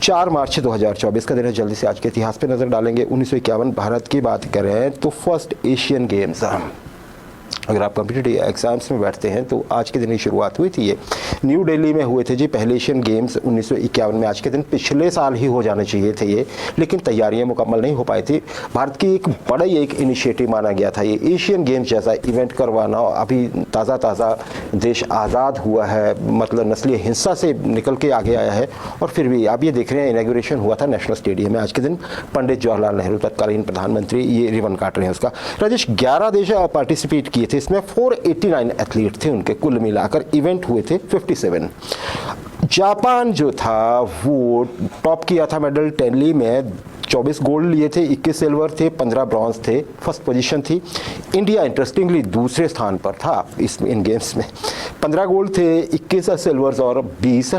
4 मार्च 2024 का दिन है। जल्दी से आज के इतिहास पे नजर डालेंगे। 1951 भारत की बात करें तो फर्स्ट एशियन गेम्स, अगर आप कॉम्पिटिटिव एग्जाम्स में बैठते हैं तो आज के दिन की शुरुआत हुई थी। ये न्यू दिल्ली में हुए थे जी पहले एशियन गेम्स 1951 में। आज के दिन पिछले साल ही हो जाने चाहिए थे ये, लेकिन तैयारियां मुकम्मल नहीं हो पाई थी। भारत की एक बड़ा एक इनिशिएटिव माना गया था ये एशियन गेम्स जैसा इवेंट करवाना। अभी ताज़ा देश आज़ाद हुआ है, मतलब नस्लीय हिंसा से निकल के आगे आया है, और फिर भी आप ये देख रहे हैं इनॉग्रेशन हुआ था नेशनल स्टेडियम में। आज के दिन पंडित जवाहरलाल नेहरू तत्कालीन प्रधानमंत्री ये रिबन काट रहे हैं उसका। राजेश 11 देश पार्टिसिपेट किए थे, इसमें 489 एथलीट थे उनके कुल मिलाकर। इवेंट हुए थे 57। जापान जो था वो टॉप किया था मेडल टैली में। 24 गोल्ड लिए थे, 21 सिल्वर थे, 15 ब्रॉन्ज थे, फर्स्ट पोजीशन थी। इंडिया इंटरेस्टिंगली दूसरे स्थान पर था इन गेम्स में। 15 गोल्ड थे, 21 सिल्वर्स और 20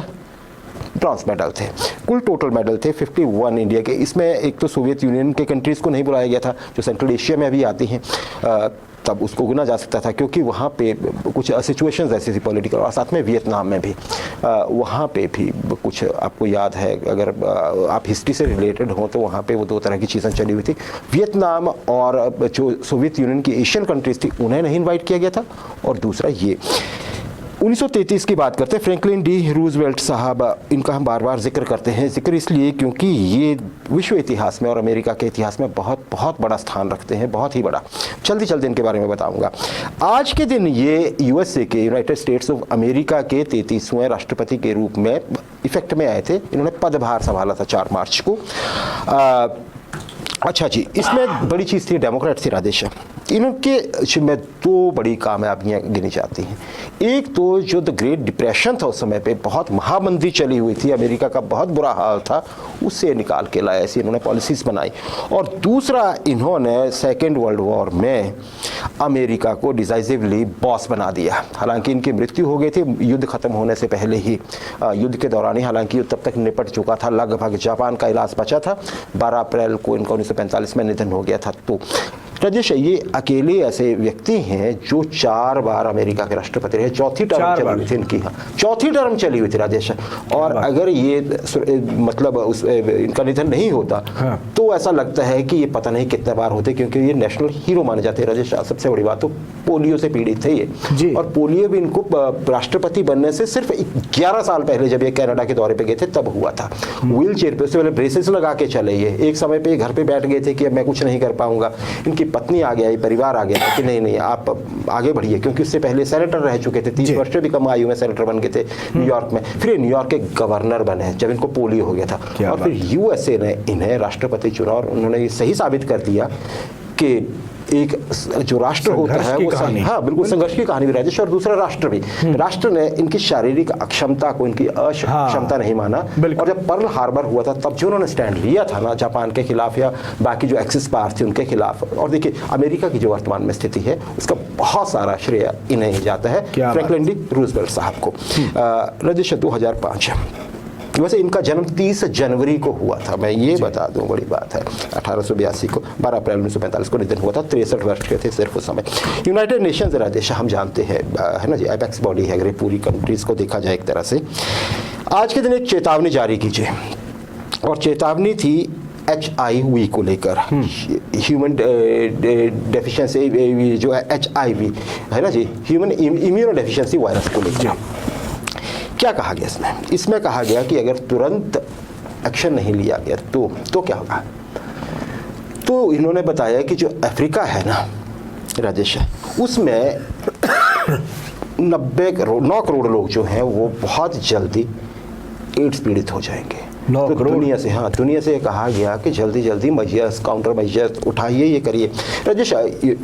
ब्रॉन्ज मेडल थे। कुल टोटल मेडल थे 51 इंडिया के। इसमें एक तो सोवियत यूनियन के कंट्रीज़ को नहीं बुलाया गया था जो सेंट्रल एशिया में अभी आती हैं, तब उसको गिना जा सकता था क्योंकि वहाँ पे कुछ सिचुएशंस ऐसी थी पॉलिटिकल, और साथ में वियतनाम में भी वहाँ पे भी कुछ आपको याद है, अगर आप हिस्ट्री से रिलेटेड हो तो वहाँ पे वो 2 तरह की चीज़ें चली हुई थी। वियतनाम और जो सोवियत यूनियन की एशियन कंट्रीज़ थी उन्हें नहीं इन्वाइट किया गया था, और दूसरा ये 1933 की बात करते हैं। फ्रैंकलिन डी रूजवेल्ट साहब, इनका हम बार बार जिक्र करते हैं। जिक्र इसलिए क्योंकि ये विश्व इतिहास में और अमेरिका के इतिहास में बहुत बहुत बड़ा स्थान रखते हैं, बहुत ही बड़ा। जल्दी इनके बारे में बताऊंगा। आज के दिन ये यूएसए के, यूनाइटेड स्टेट्स ऑफ अमेरिका के 33वें राष्ट्रपति के रूप में इफेक्ट में आए थे। इन्होंने पदभार संभाला था 4 मार्च को। अच्छा जी, इसमें बड़ी चीज़ थी डेमोक्रेट थी राजेश। इनके में 2 बड़ी कामयाबियाँ गिनी जाती हैं। एक तो जो द ग्रेट डिप्रेशन था उस समय पे, बहुत महामंदी चली हुई थी, अमेरिका का बहुत बुरा हाल था, उससे निकाल के लाया, ऐसी इन्होंने पॉलिसीज़ बनाई। और दूसरा, इन्होंने सेकेंड वर्ल्ड वॉर में अमेरिका को डिसाइसिवली बॉस बना दिया। हालांकि इनकी मृत्यु हो गई थी युद्ध खत्म होने से पहले ही, युद्ध के दौरान ही, हालांकि युद्ध तब तक निपट चुका था लगभग। जापान का इलाज बचा था। 12 अप्रैल को इनका 1945 में निधन हो गया था। तो राजेश, ये अकेले ऐसे व्यक्ति हैं जो 4 बार अमेरिका के राष्ट्रपति रहे। चौथी टर्म चली हुई थी इनकी, हाँ चौथी टर्म चली हुई थी राजेश। और अगर ये मतलब इनका निधन नहीं होता तो ऐसा लगता है कि ये पता नहीं कितने बार होते, क्योंकि ये नेशनल हीरो माने जाते हैं राजेश। सबसे बड़ी बात तो पोलियो से पीड़ित थे ये जी। और पोलियो भी इनको राष्ट्रपति बनने से सिर्फ 11 साल पहले जब ये कनाडा के दौरे पे गए थे तब हुआ था। व्हील चेयर पे, उससे पहले ब्रेसेस लगा के चले। ये एक समय पे घर पे बैठ गए थे कि अब मैं कुछ नहीं कर पाऊंगा। इनकी पत्नी आ गया, परिवार आ गया कि नहीं आप आगे बढ़िए, क्योंकि उससे पहले सेनेटर रह चुके थे, 30 वर्ष से भी कम आयु में सेनेटर बन गए थे न्यूयॉर्क में। फिर न्यूयॉर्क के गवर्नर बने जब इनको पोलियो हो गया था, और फिर यूएसए ने इन्हें राष्ट्रपति चुना, और उन्होंने ये सही साबित कर दिया कि एक जो राष्ट्र होता है वो, हाँ बिल्कुल संघर्ष की कहानी भी राजेश। और दूसरा राष्ट्र भी, राष्ट्र ने इनकी शारीरिक अक्षमता को, इनकी अक्षमता नहीं माना। और जब पर्ल हार्बर हुआ था तब जो उन्होंने स्टैंड लिया था ना जापान के खिलाफ या बाकी जो एक्सिस पावर थे उनके खिलाफ, और देखिए अमेरिका की जो वर्तमान में स्थिति है उसका बहुत सारा श्रेय इन्हें जाता है, फ्रैंकलिन डी रूजवेल्ट साहब को। राजेश 2005 वैसे इनका जन्म 30 जनवरी को हुआ था, मैं ये बता दूं, बड़ी बात है। 1882 को, 12 अप्रैल 1945 को निधन हुआ था। 63 वर्ष के थे सिर्फ उस समय। यूनाइटेड नेशंस राजेश हम जानते हैं, है ना जी, एपेक्स बॉडी है अगर पूरी कंट्रीज को देखा जाए एक तरह से। आज के दिन एक चेतावनी जारी कीजिए, और चेतावनी थी HIV को लेकर, ह्यूमन डेफिशिएंसी, जो HIV है ना जी, ह्यूमन इम्यूनो डेफिशिएंसी वायरस को लेकर। क्या कहा गया इसमें कहा गया कि अगर तुरंत एक्शन नहीं लिया गया तो क्या होगा। तो इन्होंने बताया कि जो अफ्रीका है ना राजेश, उसमें 9 करोड़ लोग जो हैं वो बहुत जल्दी एड्स पीड़ित हो जाएंगे। तो दुनिया से कहा गया कि जल्दी मेजर्स, काउंटर मेजर्स उठाइए, ये करिए राजेश।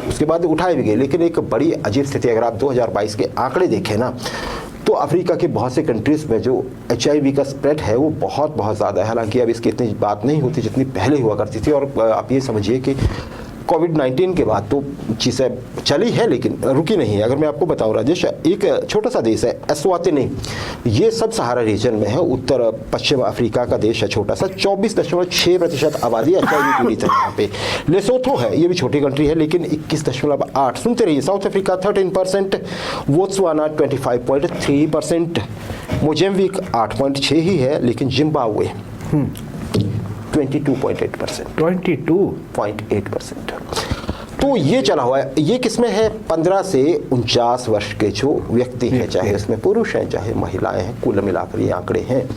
उसके बाद उठाए भी गए, लेकिन एक बड़ी अजीब स्थिति, अगर आप 2022 के आंकड़े देखें ना तो अफ्रीका के बहुत से कंट्रीज़ में जो HIV का स्प्रेड है वो बहुत ज़्यादा है। हालांकि अब इसकी इतनी बात नहीं होती जितनी पहले हुआ करती थी। और आप ये समझिए कि कोविड-19 के बाद तो चीज़ें चली है लेकिन रुकी नहीं है। अगर मैं आपको बताऊं राजेश, एक छोटा सा देश है एस्वातिनी, ये सब सहारा रीजन में है, उत्तर पश्चिम अफ्रीका का देश है छोटा सा। 24.6% आबादी HIV पीड़ित है यहाँ पे। लेसोथो है, ये भी छोटी कंट्री है लेकिन 21.8। सुनते रहिए, साउथ अफ्रीका 13%, बोत्सवाना 25.3%, मोजेम्बिक 8.6 ही है, लेकिन जिम्बाब्वे 22.8%। 22.8%। तो ये चला हुआ है। ये किसमें है? 15 से 49 वर्ष के जो व्यक्ति हैं, चाहे उसमें पुरुष हैं चाहे महिलाएं हैं, कुल मिलाकर ये आंकड़े हैं।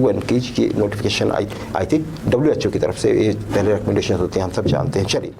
UN की ये नोटिफिकेशन आई थी WHO की तरफ से, ये पहले रिकमेंडेशन होते हैं, हम सब जानते हैं। चलिए।